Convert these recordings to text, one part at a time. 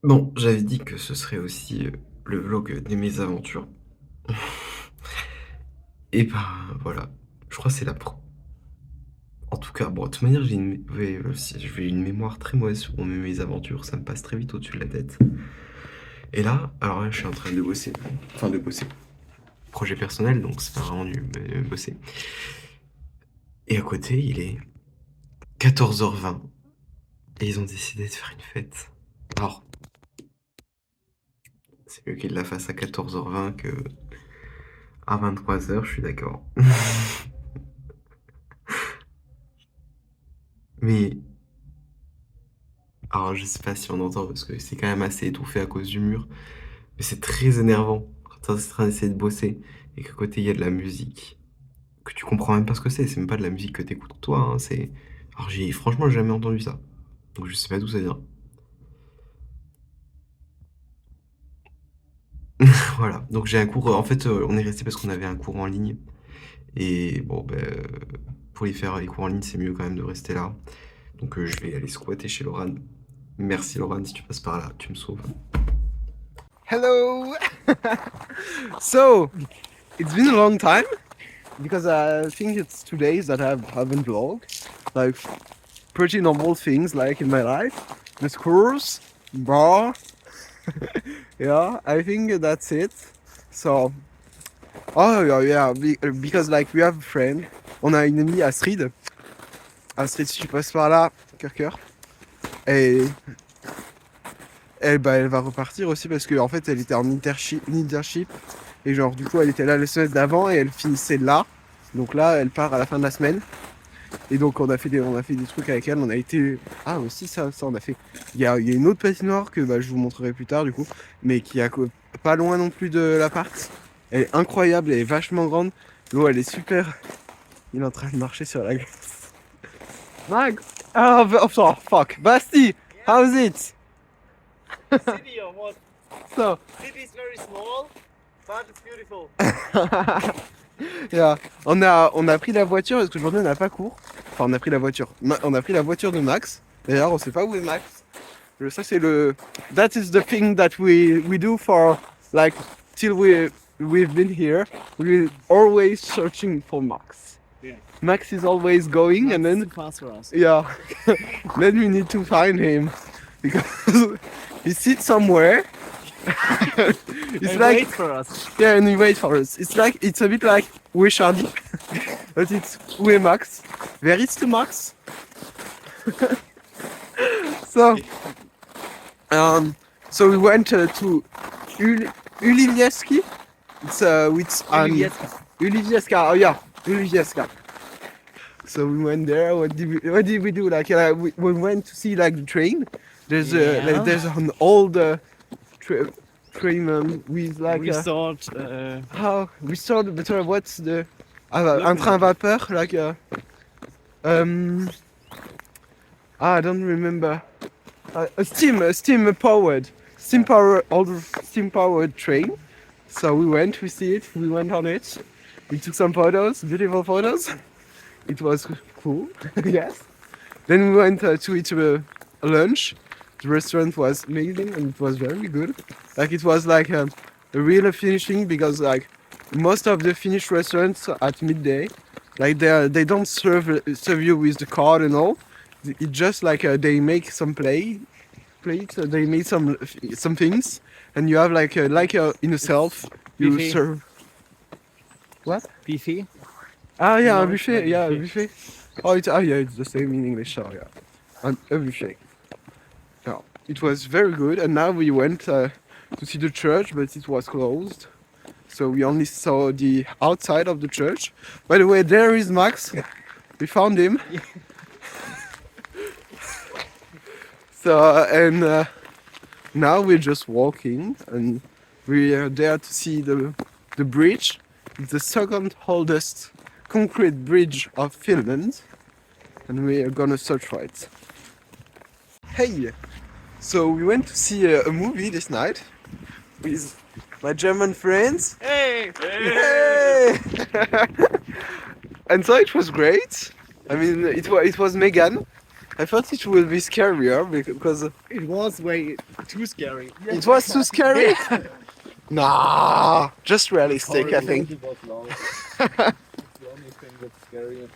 Bon, j'avais dit que ce serait aussi, le vlog de mes aventures. Et ben, voilà, je crois que c'est la pro en tout cas, bon, de toute manière, j'ai une mé ouais, si j'ai une mémoire très mauvaise sur mes aventures, ça me passe très vite au-dessus de la tête. Et là, alors là, je suis en train de bosser, enfin de bosser, projet personnel, donc c'est pas vraiment du bosser. Et à côté, il est 14h20 et ils ont décidé de faire une fête. Alors, c'est mieux qu'ils la fassent à 14h20 qu'à 23h, je suis d'accord. Mais alors, je sais pas si on entend parce que c'est quand même assez étouffé à cause du mur, mais c'est très énervant quand tu es en train d'essayer de bosser et qu'à côté il y a de la musique que tu comprends même pas ce que c'est même pas de la musique que tu écoutes toi, hein, c'est alors j'ai franchement jamais entendu ça, donc je sais pas d'où ça vient. Voilà, donc j'ai un cours, en fait, on est resté parce qu'on avait un cours en ligne et bon, pour y faire les cours en ligne, c'est mieux quand même de rester là, donc je vais aller squatter chez Laurent. Merci Laurent, si tu passes par là, tu me sauves. Hello! So, it's been a long time because I think it's 2 days that I haven't vlogged. Like, pretty normal things like in my life. The schools, bar. Yeah, I think that's it. So, oh yeah, because like we have a friend. On a une amie, Astrid. Astrid, si tu passes par là, cœur cœur. Et elle va repartir aussi parce qu'en fait, elle était en internship. Et genre, du coup, elle était là le semestre d'avant et elle finissait là. Donc là, elle part à la fin de la semaine. Et donc, on a fait des trucs avec elle. On a été. Ah, aussi, ça on a fait. Il y a une autre patinoire que je vous montrerai plus tard, du coup. Mais qui est pas loin non plus de l'appart. Elle est incroyable, elle est vachement grande. L'eau, elle est super. Il est en train de marcher sur la glace. Max! Oh, fuck. Basti! How's it? City or what? So. City is very small, but it's beautiful. Yeah. On a pris la voiture parce qu'aujourd'hui on n'a pas cours. Enfin, on a pris la voiture. On a pris la voiture de Max. D'ailleurs, on sait pas où est Max. Ça, c'est le. That is the thing that we do for like till we've been here. We're always searching for Max. Yeah. Max is always going, and then too fast for us. yeah, then we need to find him because he sits somewhere. It's And like wait for us. yeah, and he waits for us. It's a bit like Où est Charlie, but it's Où est Max? Where is the Max? So, so we went to Ulivieski. It's Ulivieska. Oh yeah, Ulivieska. So we went there. What did we do? Like we went to see like the train. There's there's an old train with like We thought how we saw the better. What's the un train vapeur like I don't remember. A steam powered train. So we see it, we went on it, we took some photos, beautiful photos. It was cool, yes. Then we went to eat a lunch. The restaurant was amazing and it was very good. Like it was like a real finishing because like most of the Finnish restaurants at midday, like they don't serve you with the card and all. It's just like they make some plates, they make some things, and you have like in a self you Buffet. serve. What? buffet. Ah yeah, No, a buffet. it's Yeah, not a a buffet. Oh, it's the same in English. So yeah, and a buffet. Yeah, it was very good. And now we went to see the church, but it was closed. So we only saw the outside of the church. By the way, there is Max. We found him. So and now we're just walking, and we are there to see the bridge. It's the second oldest concrete bridge of Finland, and we are gonna search for it. Hey, so we went to see a movie this night with my German friends. Hey! Hey! And so it was great. I mean, it was Megan. I thought it would be scarier because It was way too scary. it was too scary. Nah, just realistic, I Horrible. think. It was long. That's the only thing that's scary.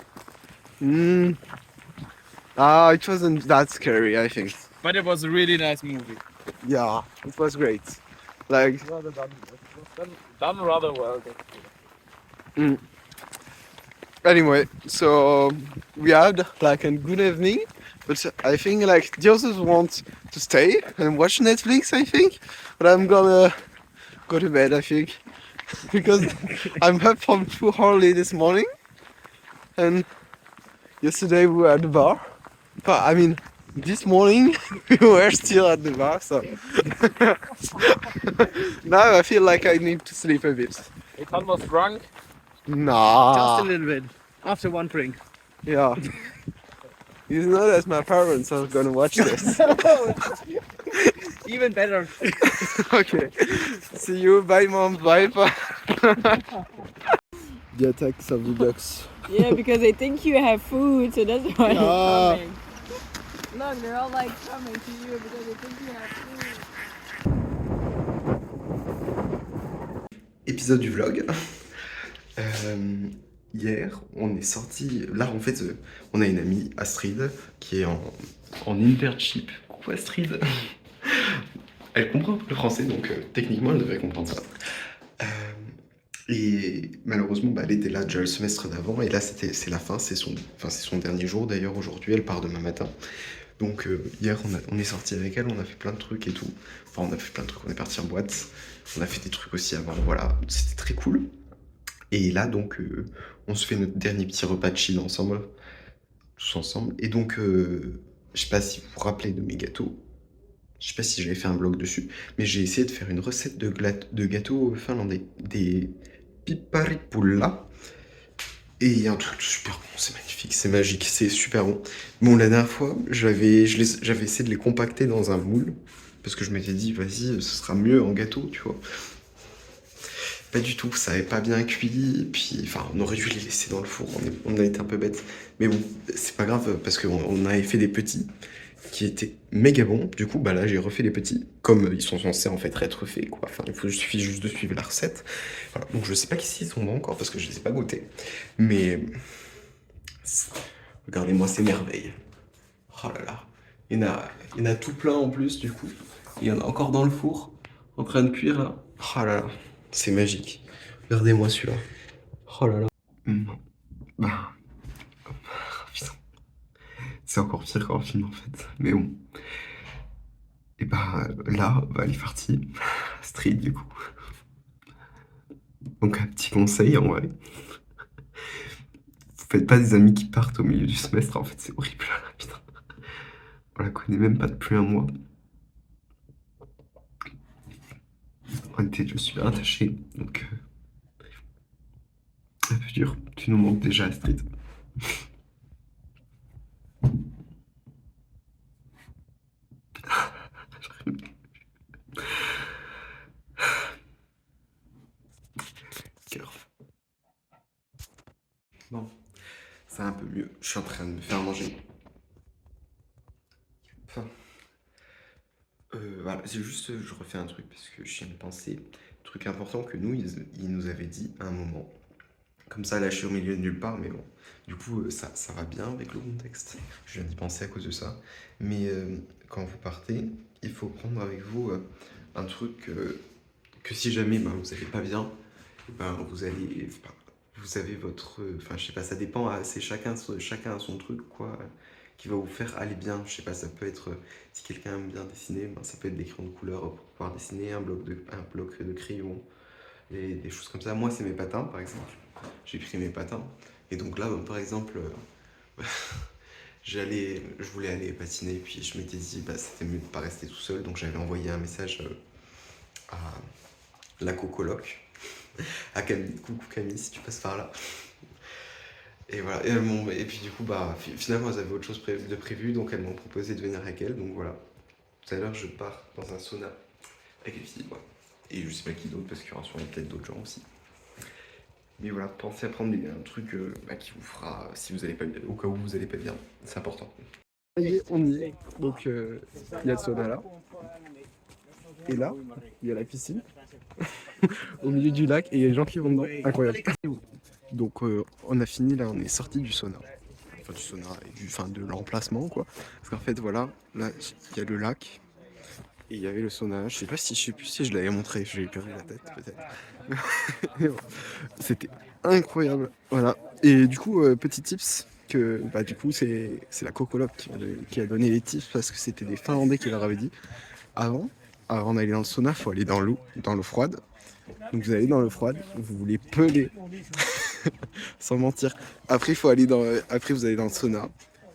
It wasn't that scary, I think. But it was a really nice movie. Yeah, it was great. Like, Rather done. It was done rather well. anyway, so we had like a good evening, but I think like the others want to stay and watch Netflix, I think. But I'm gonna go to bed, I think, because I'm up from too early this morning, and yesterday we were at the bar. But I mean, this morning we were still at the bar, so now I feel like I need to sleep a bit. Ethan was drunk. Nah. Just a little bit. After one drink. Yeah. You know that my parents are gonna watch this. Even better. Okay. See you. Bye, mom. Bye, pa. The attacks of the ducks. Yeah, because they think you have food, so that's why Ah. they're coming. Look, they're all like coming to you because they think you have food. Épisode du vlog. Hier, on est sorti. Là, en fait, on a une amie, Astrid, qui est en internship. Coucou Astrid. Elle comprend un peu le français, donc techniquement, elle devrait comprendre ça. Et malheureusement, bah, elle était là déjà le semestre d'avant, et là, c'est la fin, c'est son dernier jour d'ailleurs. Aujourd'hui, elle part demain matin. Donc hier, on est sorti avec elle, on a fait plein de trucs et tout. Enfin, on a fait plein de trucs, on est parti en boîte. On a fait des trucs aussi avant, voilà, c'était très cool. Et là, donc, on se fait notre dernier petit repas de chill ensemble, tous ensemble. Et donc, je sais pas si vous vous rappelez de mes gâteaux. Je sais pas si j'avais fait un vlog dessus, mais j'ai essayé de faire une recette de gâteaux finlandais, des piparipulla. Et il y a un truc super bon, c'est magnifique, c'est magique, c'est super bon. Bon, la dernière fois, j'avais essayé de les compacter dans un moule, parce que je m'étais dit, vas-y, ce sera mieux en gâteau, tu vois. Pas du tout, ça avait pas bien cuit, puis enfin on aurait dû les laisser dans le four, on a été un peu bêtes. Mais bon, c'est pas grave parce qu'on avait fait des petits qui étaient méga bons. Du coup, bah là j'ai refait les petits, comme ils sont censés en fait être faits, quoi. Enfin, il suffit juste de suivre la recette. Voilà. Donc je sais pas s'ils sont bons encore parce que je les ai pas goûtés. Mais regardez-moi ces merveilles. Oh là là. Il y en a tout plein en plus du coup. Il y en a encore dans le four, en train de cuire là. Oh là là. C'est magique. Regardez-moi celui-là. Oh là là. Bah. Putain. C'est encore pire qu'en film en fait. Mais bon. Et bah là, bah, elle est partie. Street du coup. Donc un petit conseil en vrai. Vous faites pas des amis qui partent au milieu du semestre, en fait c'est horrible. Putain. On la connaît même pas depuis un mois. En réalité, je suis attaché, donc un peu dur. Tu nous manques déjà, Astrid. Cœur. Bon, c'est un peu mieux. Je suis en train de me faire manger. Enfin, voilà, c'est juste, je refais un truc parce que je viens de penser. Truc important que nous, ils nous avaient dit à un moment. Comme ça, là, je suis au milieu de nulle part, mais bon. Du coup, ça va bien avec le contexte. Je viens d'y penser à cause de ça. Mais quand vous partez, il faut prendre avec vous un truc que si jamais ben, vous n'allez pas bien, ben, vous avez votre... Enfin, je sais pas, ça dépend, c'est chacun a son truc, quoi, qui va vous faire aller bien. Je sais pas, ça peut être, si quelqu'un aime bien dessiner, ben, ça peut être des crayons de couleur pour pouvoir dessiner, un bloc de crayon, des choses comme ça. Moi, c'est mes patins, par exemple. J'ai pris mes patins. Et donc là, par exemple, je voulais aller patiner, puis je m'étais dit, bah, c'était mieux de pas rester tout seul. Donc j'avais envoyé un message à la cocoloc, à Camille. Coucou Camille, si tu passes par là. Et voilà. Et puis du coup, bah, finalement, elles avaient autre chose de prévu, donc elles m'ont proposé de venir avec elles. Donc voilà. Tout à l'heure, je pars dans un sauna avec les filles. Voilà. Et je sais pas qui d'autre, parce qu'il y aura sûrement peut-être d'autres gens aussi. Mais voilà, pensez à prendre un truc qui vous fera, si vous allez pas bien, au cas où vous allez pas bien, c'est important. Ça y est, on y est. Donc, il y a le sauna là. Et là, il y a la piscine. Au milieu du lac. Et il y a des gens qui vont dedans. Incroyable. Donc, on a fini là, on est sorti du sauna. Enfin, du sauna et de l'emplacement, quoi. Parce qu'en fait, voilà, là, il y a le lac. Et il y avait le sauna. Je sais plus si je l'avais montré. J'ai perdu la tête, peut-être. Mais bon, c'était incroyable. Voilà. Et du coup, petit tips. Que du coup c'est la Cocoloc qui a donné les tips parce que c'était des Finlandais qui leur avaient dit avant d'aller dans le sauna, faut aller dans l'eau froide. Donc vous allez dans l'eau froide, vous voulez peler sans mentir. Après il faut aller après vous allez dans le sauna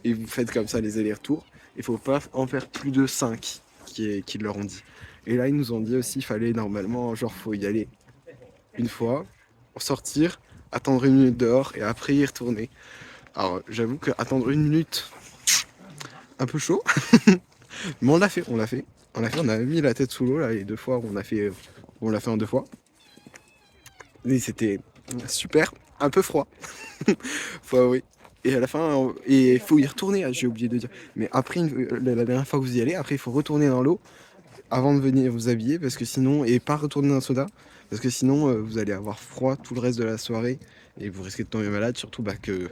et vous faites comme ça les allers-retours. Il faut pas en faire plus de 5 qui leur ont dit. Et là ils nous ont dit aussi il fallait normalement genre faut y aller une fois, sortir, attendre 1 minute dehors et après y retourner. Alors j'avoue que attendre 1 minute, un peu chaud, mais on l'a fait, on a mis la tête sous l'eau là les 2 fois, on l'a fait en 2 fois. Et c'était super, un peu froid, faut avouer. Et à la fin, il faut y retourner, j'ai oublié de dire. Mais après, la dernière fois que vous y allez, après il faut retourner dans l'eau avant de venir vous habiller, parce que sinon, et pas retourner dans le soda, parce que sinon vous allez avoir froid tout le reste de la soirée et vous risquez de tomber malade, surtout que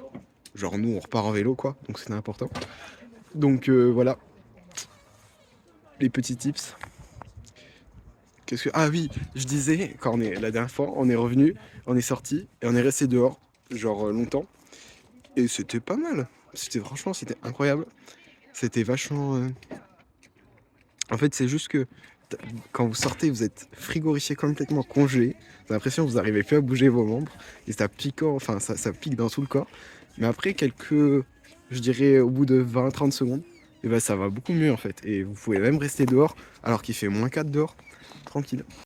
genre nous on repart en vélo quoi, donc c'était important. Donc voilà, les petits tips. Ah oui, je disais, la dernière fois, on est revenu, on est sorti et on est resté dehors, genre longtemps. Et c'était pas mal. Franchement, c'était incroyable. C'était vachement... En fait, c'est juste que quand vous sortez, vous êtes frigorifié complètement congelé. Vous avez l'impression que vous n'arrivez plus à bouger vos membres. Et ça pique, enfin ça pique dans tout le corps. Mais après je dirais au bout de 20-30 secondes, et ça va beaucoup mieux en fait. Et vous pouvez même rester dehors alors qu'il fait -4 dehors. Tranquille.